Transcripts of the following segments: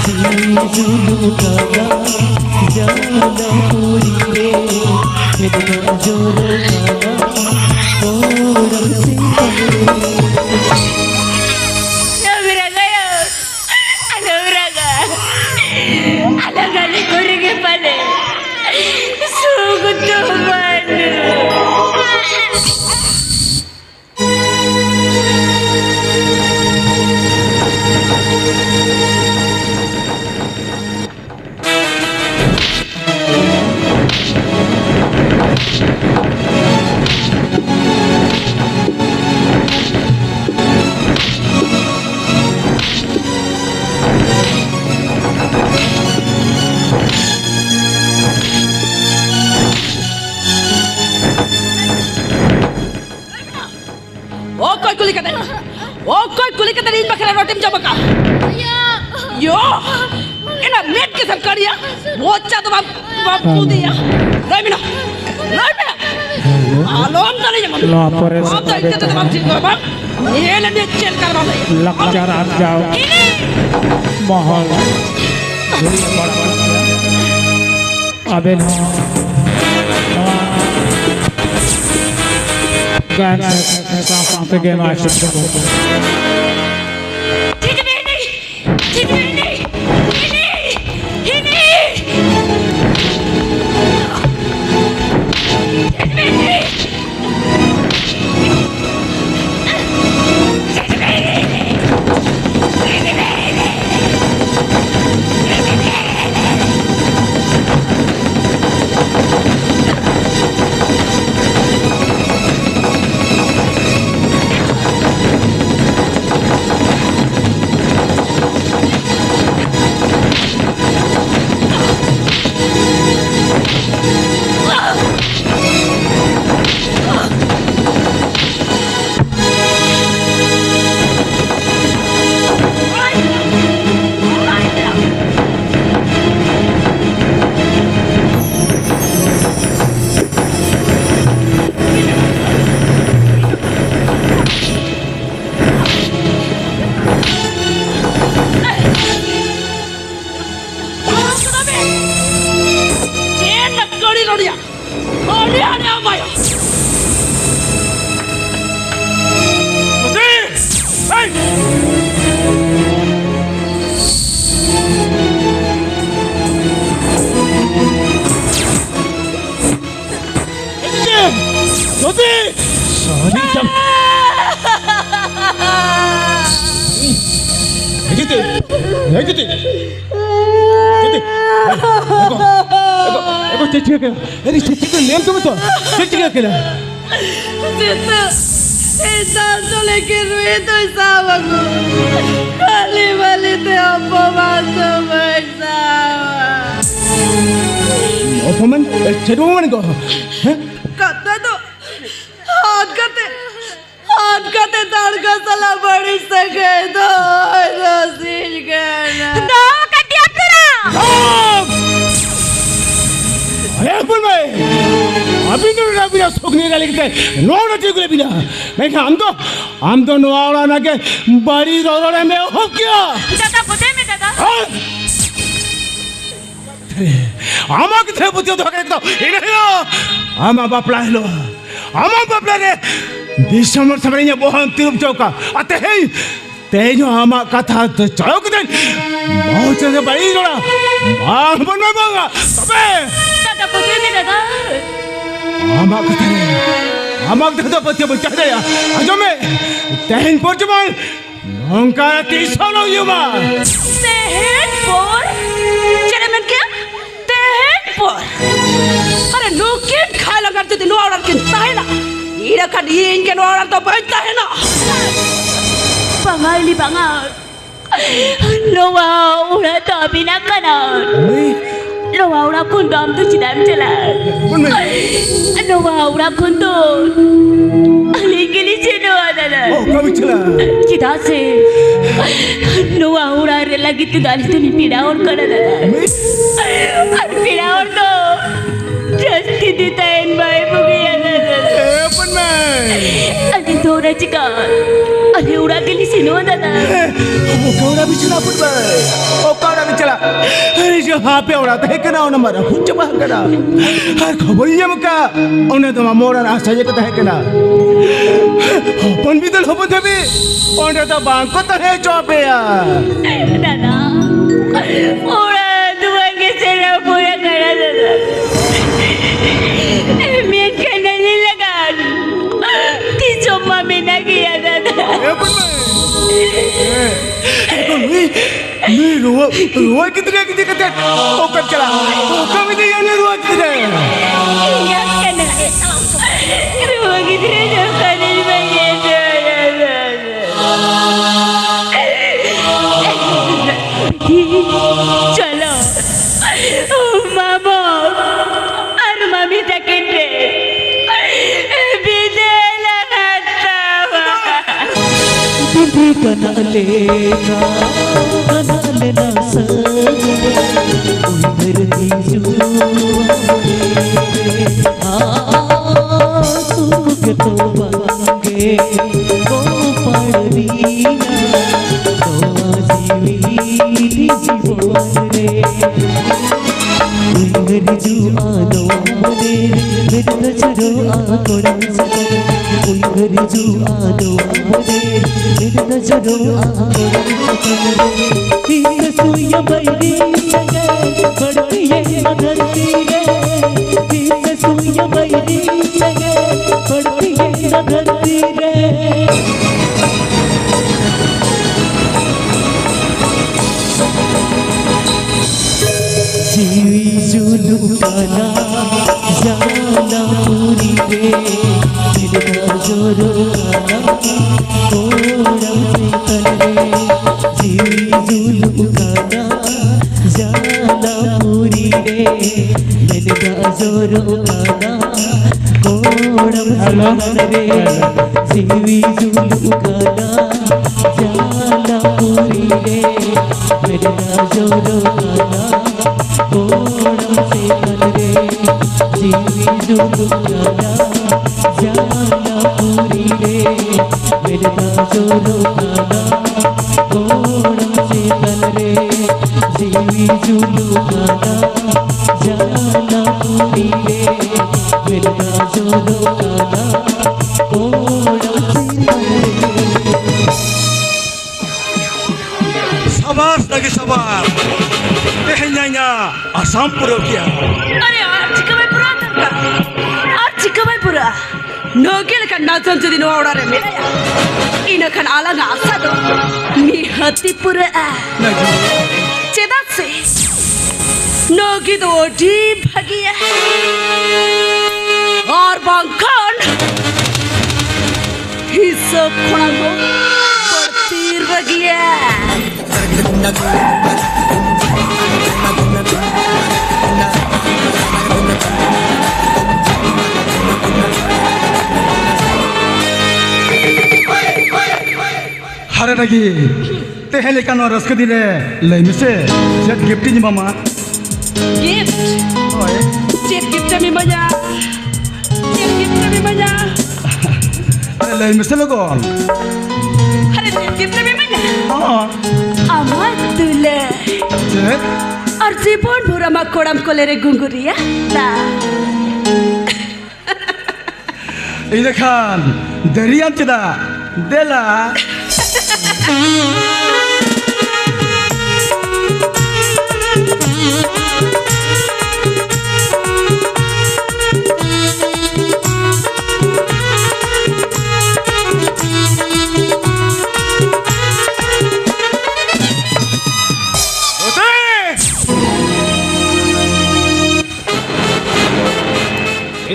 Julu kaga jala puri re Edna jolo kaga orang singkare Nabiraga ya Nabiraga Alagali korige pale Sugutu manu कोई कुली के तरीन बखरा रोटी में जबका यो इना net के सब करिया वो अच्छा तो बाप कूदिया राइमिना आलोम तले जम आप तो इतने तो बाप ठीक हो बाप ये लड़े चेल कर बाप लक्ष्य आप जाओ महल अबे ना गान से गेम आशिक अरे चिट्ठी नेम तुम तो चिट्ठी क्या किया ऐसा तो लेके रुए तो सावा को खाली वाले ते अपमान तो बैसावा अपमान चेडोमन को हैं कत्ता तो हाथ कते तार का सला बड़ी सके तो रसीज करना ना कटिया तेरा अरे अपन भाई अभी तो ना बिना सोखने का लिखते नो ना चीज़ बिना मैं क्या हम तो नवावड़ा ना के बड़ी रोड़े में हो क्या दादा कुछ में दादा आमा कितने बुद्धि तो करते हो इन्हें आमा बापला है लो आमा बापला रे दिसंबर समय में बहुत तिरुप चौका आते हैं तेजो आमा कथा तो चौक दिन बहुत से बड़ी रोड़ा बाग बन में बागा तबे दादा कुछ में दादा आमा कथा तो पत्ते बच्चा दे या अजो में तेहन पोर्चमान लंका तीसरा लोग युवा तेहन पोर चले मन क्या तेहन पोर अरे लोग क्या खाए लगा करते थे नो ऑर्डर कितना है ना ये रखा ये इनके नो ऑर्डर तो बचता है ना पंगाली पंगाल लोवा उड़ा तो अभी ना करना लोवा उड़ा कुंडो हम तो चिदाम चला लोवा उड़ा कुंडो अलीगिली चेनो आना ना कभी चला चिदा से लोवा उड़ा रे लगी तो दाली तो नहीं पीड़ा और करना ना पीड़ा और तो जस्ती देता है इन भाई बुगिया ना अपन में अली थोड़ा चिका अली उड़ा के लिए सिनो दादा वो कौड़ा भी चला अपन में वो कौड़ा भी चला करा अरे जो हाँ पे उड़ाता है करा उन्हें मरा कुछ बात करा हर खबर ही मुका उन्हें तो मोड़ा रास्ता ये कहता है करा अपन भी तो लोगों थे भी उन्हें तो बांग को तो है चौपे यार दादा उड़ा तुम्हारे सेना पूरा करा दादा मैं कहने नहीं लगा तीसों माँ में ना किया दादा नहीं रुआ कितने कहते ओ कर चला ओ कभी नहीं आने रुआ कितने क्या कहना है रुआ कितने जो करने में चलो मामा और मम्मी तक बिदे लगाता दिल बना लेना उधर तुमके तो बंगे वो पड़िया तो जीवी रे उधर जुआनो मेरे नजरो आकोड़न सकर उधर जुआनो मेरे नजरो आकोड़न सकर तीन सुइया बैरी सगे बड़ती है धरती रे तीन सुइया बैरी सगे बड़ती है धरती रे जीवी जुलू काना जाना पूरी रे दिलका जोरो काना कोरम से तले जीवी जुलू काना जाना पूरी रे दिलका जोरो काना कोरम से तले जीवी जुलू काना जाना पूरी रे दिलका जोरो काना कोरम से तले जीवी जुलू काना जाना पूरी रे मेरा जोरो काना कोरम से तले जीवी जुलू काना जाना पूरी रे मेरा जोरो काना कोरम से तले शाबाश लगे शाबाश tehnya asam pura kia अरे आज कब पूरा नोकेल का नाचन चुदी नोड़ा रे मेरा इन खन आला नासा दो निहती पूरा चेदा से नोकी दो डी भगिया और बांकन हिस्सा खुना को बढ़ती रगिया हरे लगी तेहले कानो रस के दिले ले मिसे जेट गिफ्ट नि मामा गिफ्ट ओए जेट गिफ्ट में मजा जेट गिफ्ट में मजा अरे ले मिसे लगन अरे जेट गिफ्ट में मजा हां আমার দুলে जेट আর জীবন ভরা মা কোড়াম কোলে রে গুঙ্গুরিয়া তা इने खान दरियान चदा देला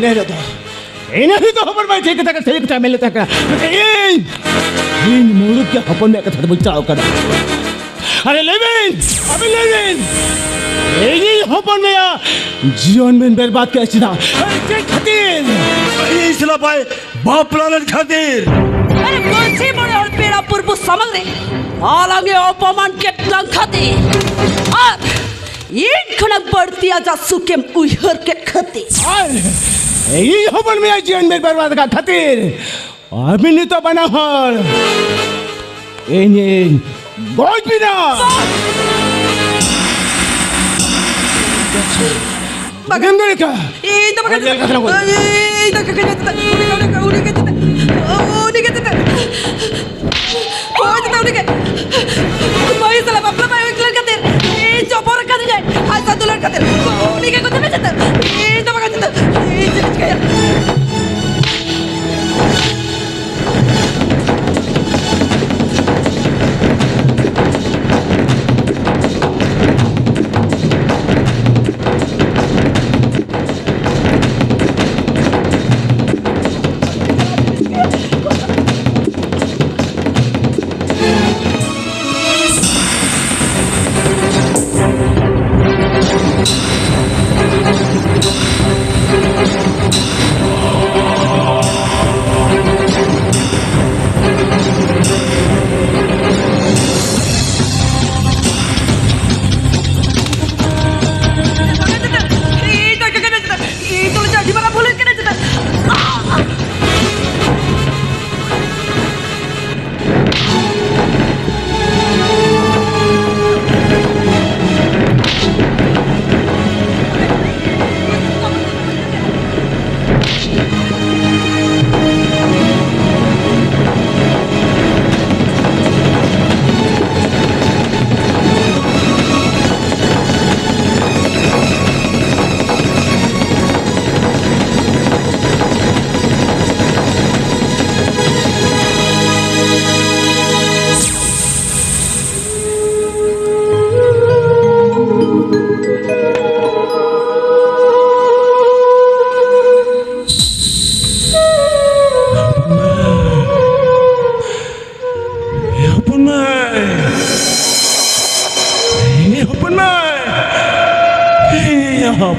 इन्हें ही तो हपर में ठीक तक सही कथा मिलता है इन मुर्ग के हपर में कथा बचाओ कर अरे लेविन अभी लेविन यही हपर में या जीवन में बर्बाद कैसी था अरे खातिर ये इसला पाए बाप प्लानट खातिर अरे कौन सी बड़े और पेड़ा पुरबु समझ रहे हालांकि अपमान के प्लान खातिर और इन खनक बढ़ती आजा सुकेम उहर के खातिर यही हपर में जीवन में बर्बाद का खातिर अभी नहीं तो बना हर इन्हें गोज बिना Bagaimana kah? Itu Ada yang kata aku. itu kakaknya kita. Udah kita. Udah kita. Oh, kita udah kita. Mau salah apa mau iklan kater. Coba kater jay. Asal tular kater. Udah kita kita kita. Itu makan kita. Itu kayak.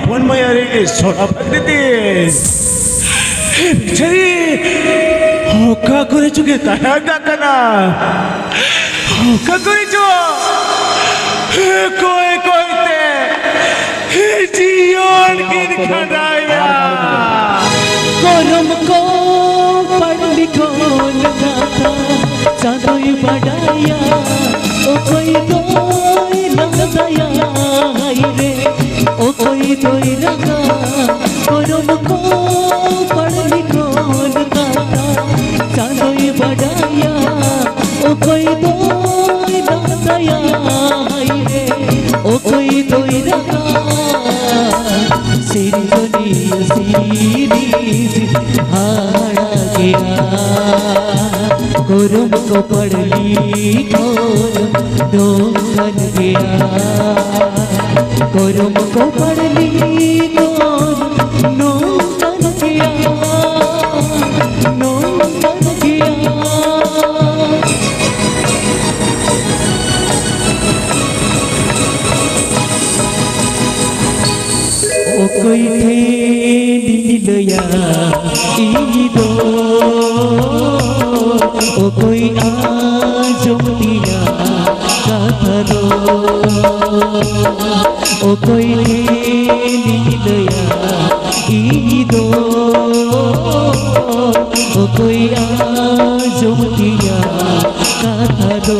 Puan mayari soda pagditi. Bichari, hoka kore chuke tayada kana. Hoka kore chu. Koi koi te. Jiyon kin khadaya. करम को पढ़ लिखो लगाता चांदोई बढ़ाया ओ कोई दोई लगदाया रे ओ कोई दोई लगा करम को पढ़ लिखो लगाता चांदोई बढ़ाया ओ कोई दोई लगदाया रे ओ कोई दोई लगा सिरनी हारा गया गुरुम को पढ़ ली गुरुम बन गया गुरुम को पढ़ ली गुरुम बन गया बन गया ओ कोई थे नीलया ईदो ओ कोई आजोतिया काथरो ओ कोई थे नीलया ईदो ओ कोई आजोतिया काथरो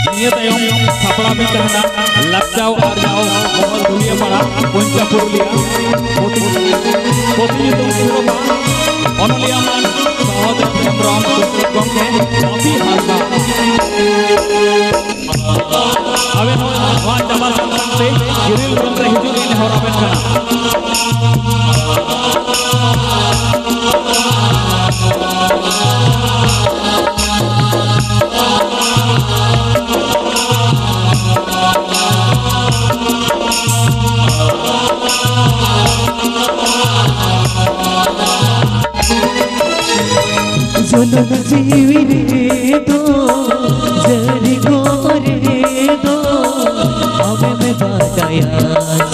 सापड़ा में कहना लग जाओ आ जाओ मोहल दुनिया पड़ा पंचा पुरुलिया पोती तुम सुरोबा अनलिया मान सहोदर हेम्ब्रम गंगे काफी हालबा अबे नवा जमाल से गिरिल गंगे हिजुरी ने होरा बेन जनम जीवी रे दो जरी गोर रे दो हमें में बताया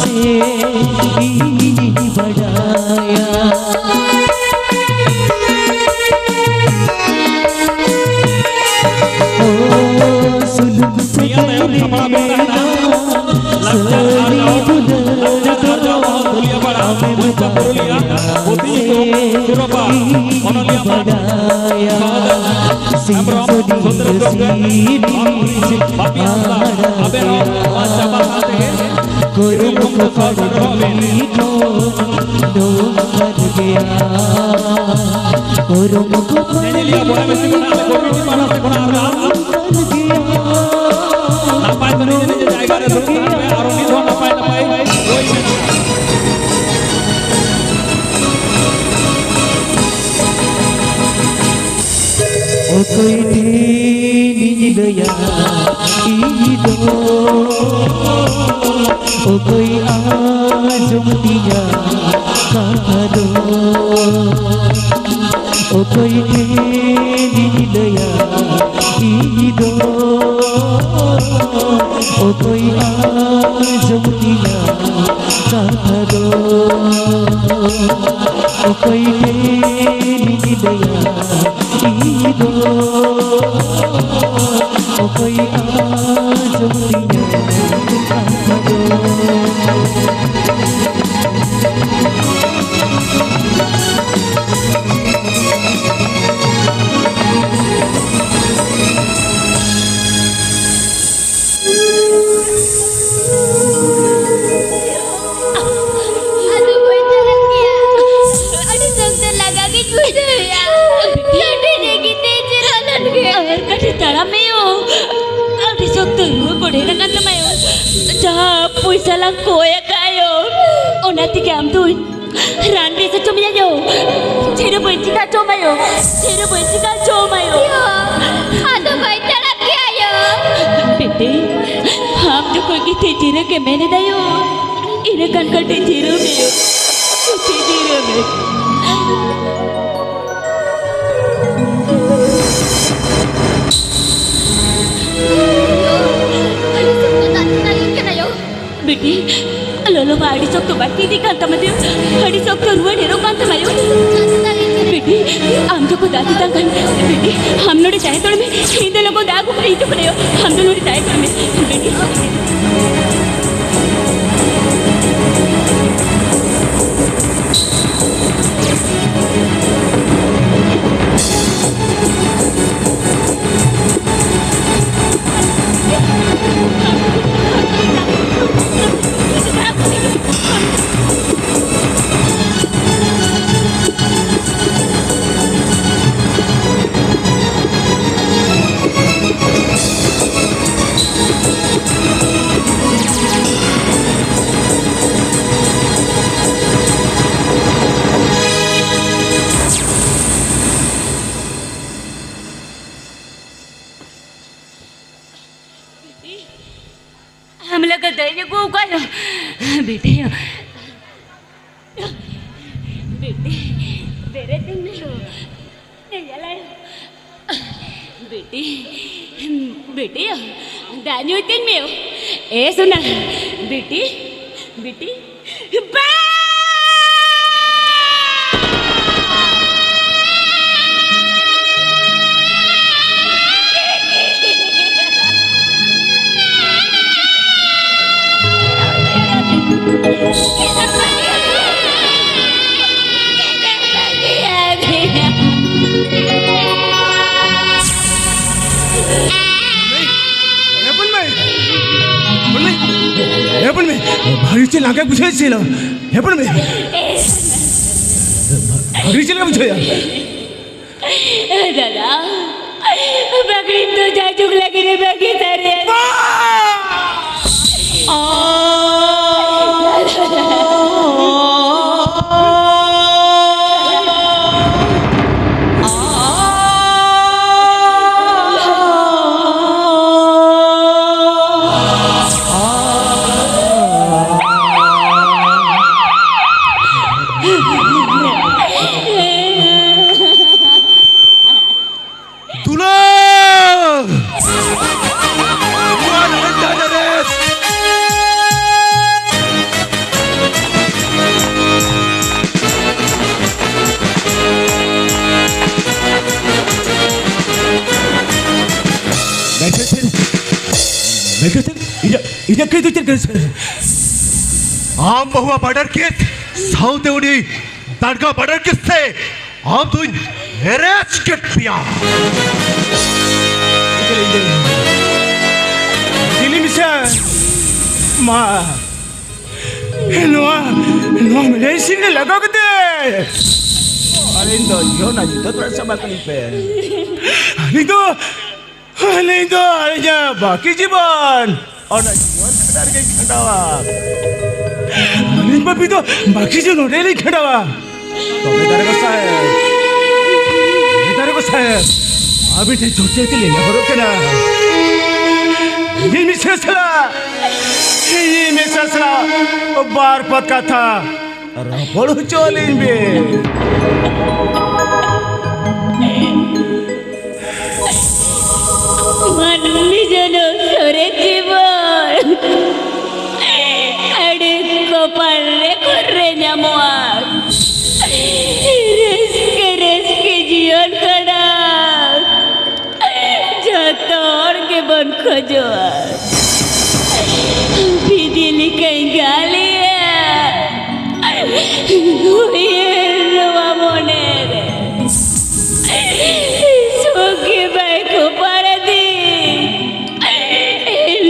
से बढ़ाया ओ Amrom Sutro Gonggen Papi Anta Abeno Baca Bahasa Tege Dukung Kesal Robin Ini lihat boleh mesti benar komiti mana sekolah napai beri ini jaga ada terus sampai arumi tuan napai ओ कोई तेरी दया ईदो ओ कोई आजमतिया कादो ओ कोई तेरी दया ईदो ओ कोई आजमतिया कादो ओ कोई तेरी दया ईदो ओ कोई आजमतिया कादो Puisa lang koya kayo. O nati kam tuin. Randi sa chumiyayo. Chero benci ka chomayo. Chero benci ka chomayo. Ado koi tarak kiayo. Bete, ham jo koi ki te chero ke maine dayo. Ine kan ka te chero meyo. Te chero me. बेटी लोलो बाड़ी सब तो बाटी दी कांता मध्य हड़ी सब तो रुआ डेरो कांता मायो बेटी हम जो को दाती तांगन बेटी हम लोग चाहे तो में हिंदू लोगों दागु पर इतो करेयो हम लोग चाहे तो में बेटी बेटे बेटे बेरे दिन लो नहीं बेटी बेटी दानियो दिन में ए सुना बेटी बेटी भारी चल आगे पूछे चलो हे पण में भारी चल पूछो यार दादा बकरी तो जा चुक लगी रे बकरी सारे इधर कहीं तो चल कर आम बहुआ बॉर्डर केस साउथ उड़ी दरगाह बॉर्डर किससे आम तो हेरेस के पिया Dili bisa. Ma. Noa Malaysia ni laga kete. Alindo, yo na juta tu sama kalipe. Alindo aja baki jiban. Ona jiban kadar ke kadawa. Alindo papi tu baki jiban really kadawa. तो बेचारे को साहब अभी ते छोटे के लिए करो क्या ना ये मिसेसला बार पत का था रपोड़ चोलिन बे मानवी जनो सोरे जीवन अड़े को पल्ले कुर्रे न्यामुआ रेस्के जीवन कड़ा जतोड़ के बन खोजवा बिजली कहीं गाली ये रवा मोने रे सोके बाई को पर दी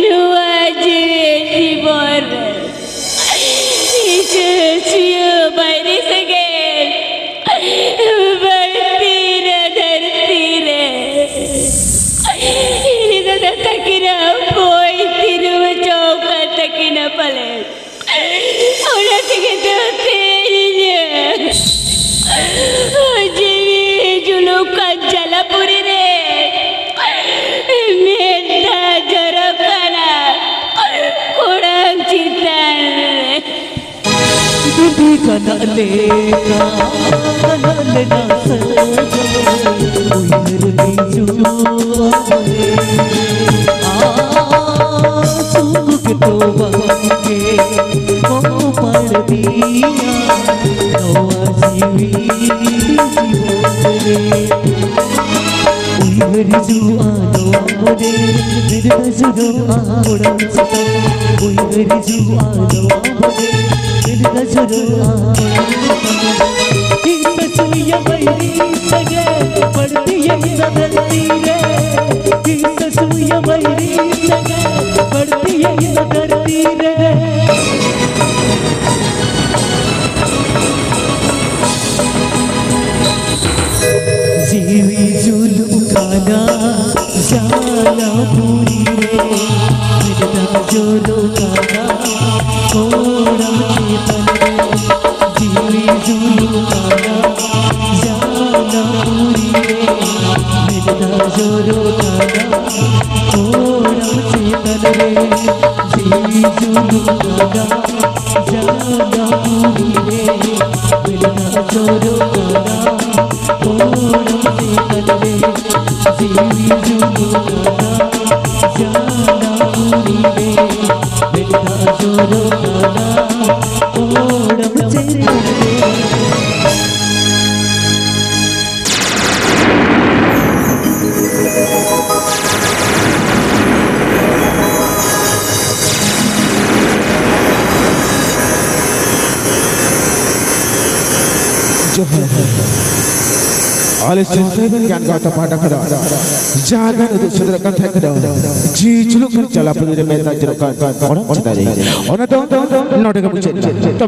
लुआ जीवन इसे सियो बाई सके बढ़ती रे धरती रे इधर तकिना कोई तिरुव चौका तकिना पले उन्हें तकिना तेरी जीवी जुलू का जलापुरी रे मेरा जरा कना कुड़ाम चितान दूधी कनालेगा कनालेगा उयर बीजू सुंग के तो बंगे को पर दिया नवा जीवी उयर जुआ नोरे मेरे जुआ उड़न सता उयर जुआ नोरे मेरे जुआ तीन सुइया बैरी सगे पड़ती है धरती रे तीन सुइया बैरी सगे पड़ती है धरती रे जीवी जुलू खाना जाला पूरी रे मेरा जोरो खाना कोड़ा चेतन जीवी जुलू खाना जाला पूरी रे मेरा जोरो खाना कोड़ा चेतन रे जीवी जुलू खाना जाला पूरी रे मेरा जोरो खाना कोड़ा चेतन रे जीवी जुलू खाना जाला पूरी रे मेरा जोरो खाना कोड़ा चेतन रे Oleh sesuatu yang kau pada kada, jangan untuk saudara kan kada. Ji culuk cala pun dia minta cerita orang cerita dia. Orang tu, nak dia kamu cerita.